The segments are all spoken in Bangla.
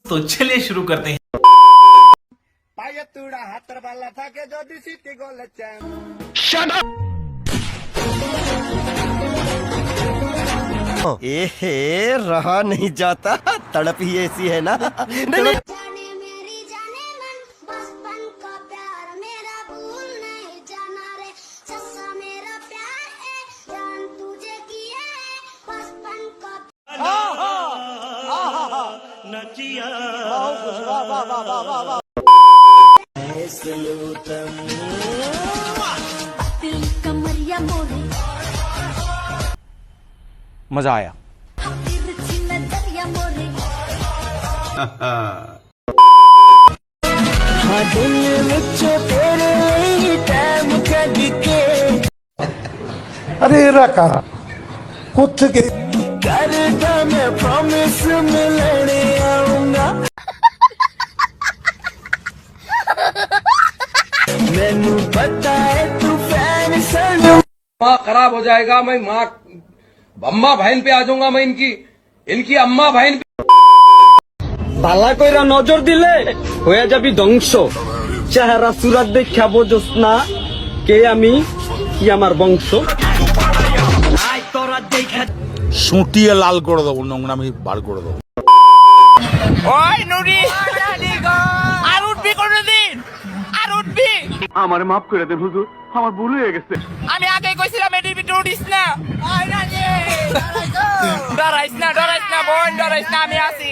तो चलिए शुरू करते हैं। एहे रहा नहीं जाता, तड़प ही ऐसी है ना। नहीं, मजा आया। अरे कारा कुछ के मैं प्रॉमिस मिलने आऊंगा। मैनू पता है तू फैन सन। माँ खराब हो जाएगा, मैं माँ अम्मा बहन पे आ जाऊंगा, मैं इनकी अम्मा बहन पे। ভালা কইরা নজর দিলে হয়ে যাবি ধ্বংস। চেহারা সুরাত দেখা বোঝস না কে আমি, কি আমার বংশ। সুটিয়ে লাল করে দেবো, নোংরামি বার করে দেবো। ওই নুরি আর উঠবি কোনদিন, আর উঠবি? আমার মাফ করে দেন হুজুর, আমার ভুল হয়ে গেছে। আমি আগে কইছিলাম এটির ভিতরে উঠিস না। ডরাইস না বোন, ডরাইস না, আমি আছি।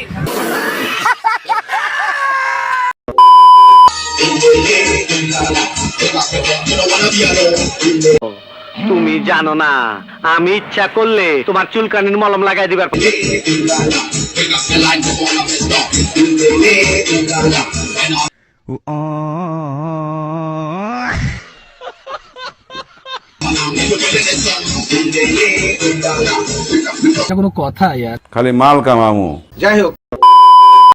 তুমি জানো না আমি ইচ্ছা করলে তোমার চুলকানির মলম লাগাই দিবার। কোনো কথা ইয়ার। খালি মাল কামামু। যাই হোক।